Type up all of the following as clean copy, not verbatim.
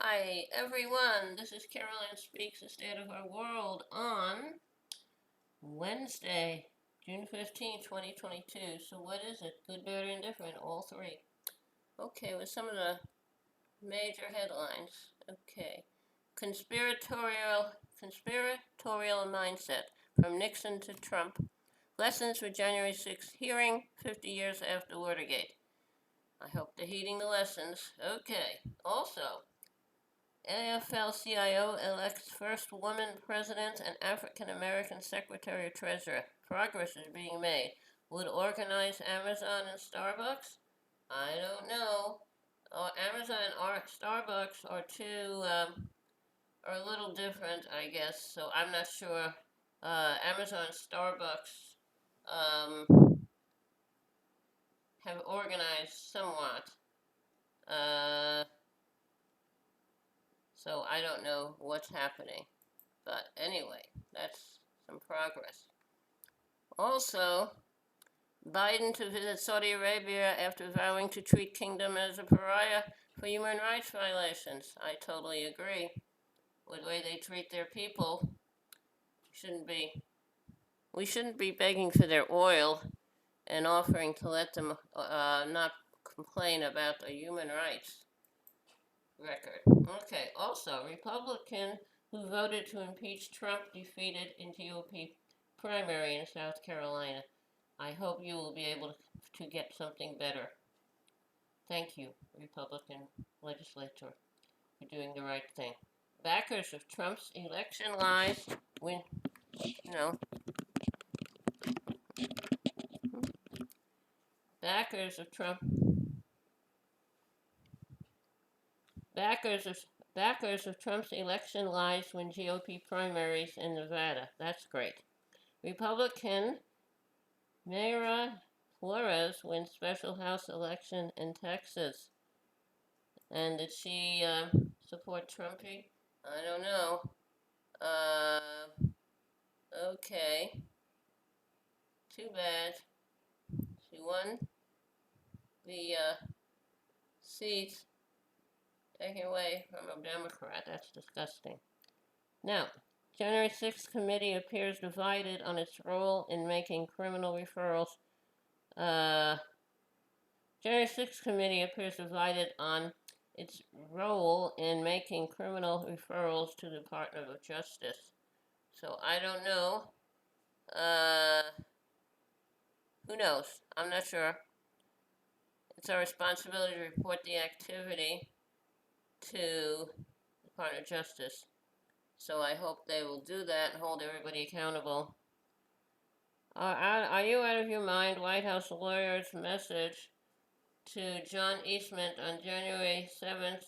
Hi everyone, this is Caroline Speaks the State of Our World on Wednesday, June 15th, 2022. So what is it? Good, bad, or indifferent? All three. Okay, with some of the major headlines. Okay. Conspiratorial mindset from Nixon to Trump. Lessons for January 6th hearing 50 years after Watergate. I hope they're heeding the lessons. Okay. Also, AFL-CIO elects first woman president and African-American secretary of treasurer. Progress is being made. Would organize Amazon and Starbucks? I don't know. Amazon and Starbucks are are a little different, I guess. So I'm not sure. Amazon and Starbucks have organized somewhat. So I don't know what's happening. But anyway, that's some progress. Also, Biden to visit Saudi Arabia after vowing to treat kingdom as a pariah for human rights violations. I totally agree with the way they treat their people. We shouldn't be begging for their oil and offering to let them not complain about the human rights record. Okay, also, Republican who voted to impeach Trump defeated in GOP primary in South Carolina. I hope you will be able to get something better. Thank you, Republican legislature, for doing the right thing. Backers of Trump's election lies win. No. Backers of Trump. Backers of Trump's election lies win GOP primaries in Nevada. That's great. Republican Mayra Flores wins special House election in Texas. And did she support Trumpy? I don't know. Okay. Too bad. She won the seat taken away from a Democrat. That's disgusting. Now, January 6th committee appears divided on its role in making criminal referrals. January 6th committee appears divided on its role in making criminal referrals to the Department of Justice. So I don't know. Who knows? I'm not sure. It's our responsibility to report the activity to the Department of Justice. So I hope they will do that and hold everybody accountable. Are you out of your mind? White House lawyer's message to John Eastman on January 7th,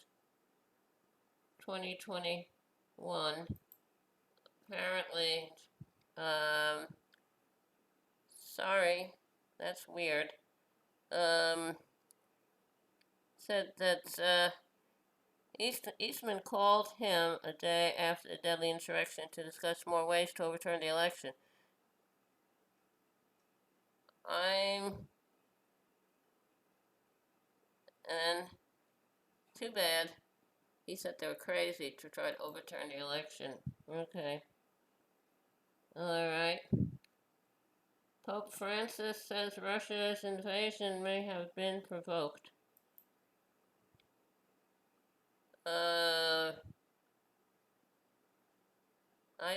2021. Apparently, sorry, that's weird. Said that Eastman called him a day after the deadly insurrection to discuss more ways to overturn the election. And too bad. He said they were crazy to try to overturn the election. Okay. Alright. Pope Francis says Russia's invasion may have been provoked. I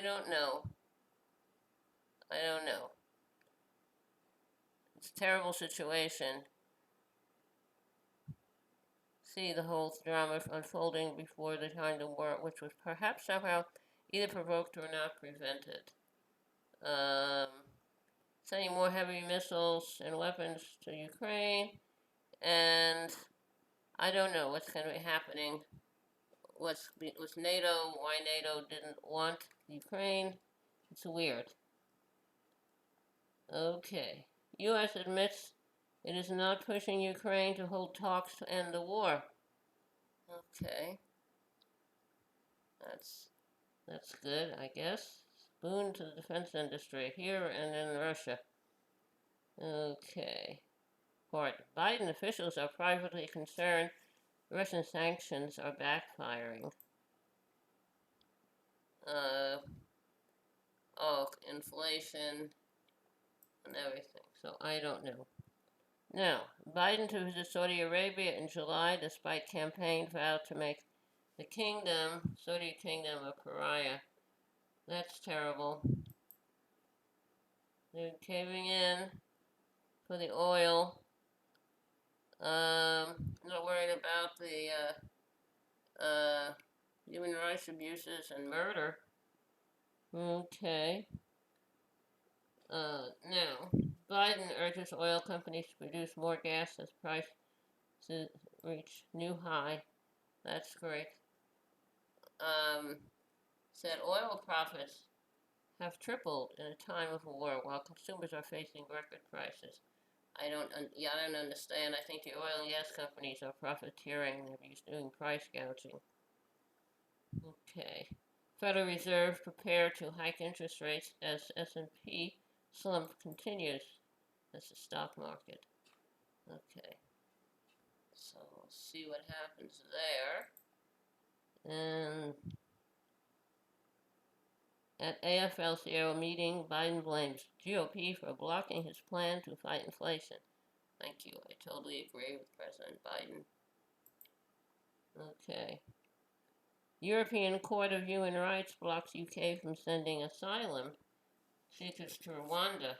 don't know. It's a terrible situation. See the whole drama unfolding before the time of war, which was perhaps somehow either provoked or not prevented. Sending more heavy missiles and weapons to Ukraine, and I don't know what's going to be happening. What's NATO? Why NATO didn't want Ukraine? It's weird. Okay. U.S. admits it is not pushing Ukraine to hold talks to end the war. Okay. That's good, I guess. Boon to the defense industry here and in Russia. Okay. Biden officials are privately concerned Russian sanctions are backfiring. Inflation and everything. So I don't know. Now, Biden to visit Saudi Arabia in July despite campaign vow to make the Saudi kingdom, a pariah. That's terrible. They're caving in for the oil. Not worried about the human rights abuses and murder. Okay. Now, Biden urges oil companies to produce more gas as prices reach new high. That's great. Said oil profits have tripled in a time of war while consumers are facing record prices. I don't understand. I think the oil and gas companies are profiteering. They're doing price gouging. Okay. Federal Reserve prepare to hike interest rates as S&P slump continues. That's the stock market. Okay. So we'll see what happens there. And at AFL-CIO meeting, Biden blames GOP for blocking his plan to fight inflation. Thank you. I totally agree with President Biden. Okay. European Court of Human Rights blocks UK from sending asylum seekers to Rwanda.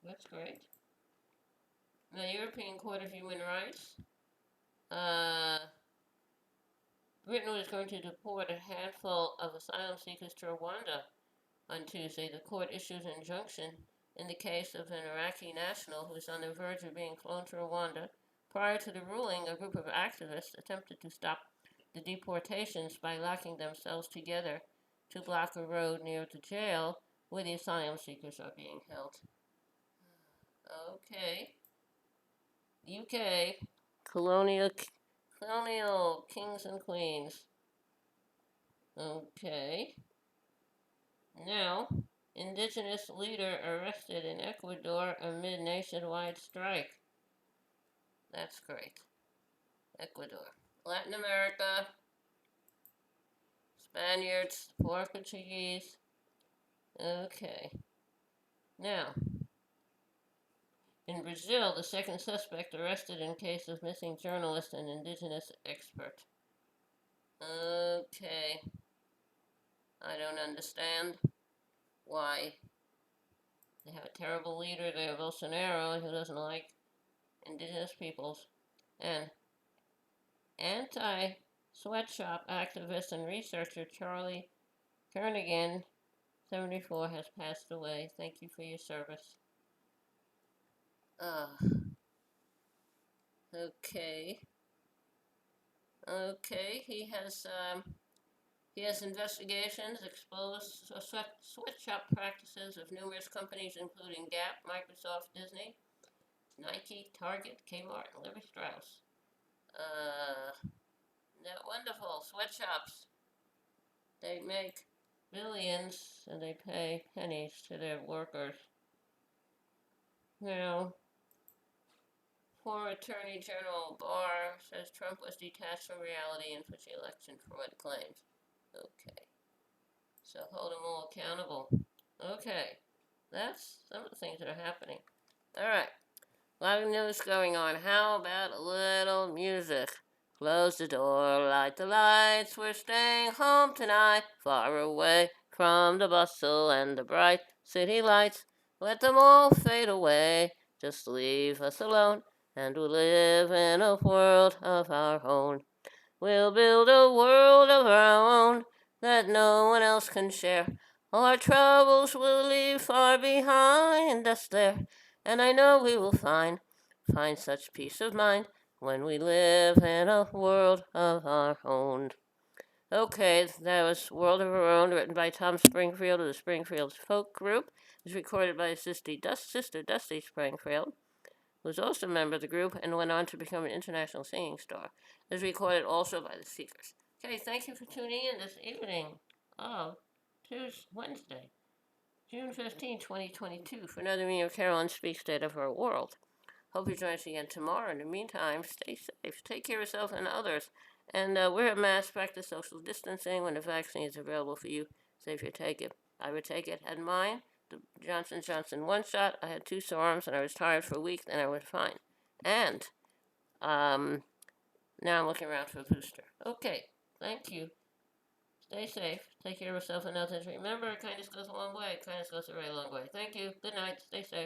That's great. The European Court of Human Rights, Britain was going to deport a handful of asylum seekers to Rwanda on Tuesday. The court issued an injunction in the case of an Iraqi national who was on the verge of being flown to Rwanda. Prior to the ruling, a group of activists attempted to stop the deportations by locking themselves together to block a road near the jail where the asylum seekers are being held. Okay. UK, colonial kings and queens. Okay. Now, indigenous leader arrested in Ecuador amid nationwide strike. That's great. Ecuador. Latin America, Spaniards, Portuguese. Okay. Now, in Brazil, the second suspect arrested in case of missing journalist and indigenous expert. Okay. I don't understand why. They have a terrible leader there, Bolsonaro, who doesn't like indigenous peoples. And anti-sweatshop activist and researcher Charlie Kernaghan, 74, has passed away. Thank you for your service. Okay. Okay, he has investigations exposed sweatshop practices of numerous companies, including Gap, Microsoft, Disney, Nike, Target, Kmart, and Levi Strauss. They're wonderful sweatshops. They make billions and they pay pennies to their workers. Now, former Attorney General Barr says Trump was detached from reality and puts the election fraud claims. Okay. So hold them all accountable. Okay. That's some of the things that are happening. Alright. A lot of news going on. How about a little music? Close the door, light the lights. We're staying home tonight, far away from the bustle and the bright city lights. Let them all fade away. Just leave us alone, and we'll live in a world of our own. We'll build a world of our own that no one else can share. Our troubles will leave far behind us there, and I know we will find such peace of mind when we live in a world of our own. Okay, that was World of Our Own, written by Tom Springfield of the Springfield Folk Group. It was recorded by his sister Dusty Springfield, who was also a member of the group and went on to become an international singing star. It was recorded also by the Seekers. Okay, thank you for tuning in this evening of Wednesday, June 15, 2022, for another Mia Carolyn Speaks State of Our World. Hope you join us again tomorrow. In the meantime, stay safe, take care of yourself and others, and wear a mask, practice social distancing when the vaccine is available for you. So if you take it, I would take it. Had mine, the Johnson & Johnson one shot. I had 2 sore arms and I was tired for a week, then I was fine. And now I'm looking around for a booster. Okay, thank you. Stay safe. Take care of yourself and others. Remember, kindness goes a long way. Kindness goes a very long way. Thank you. Good night. Stay safe.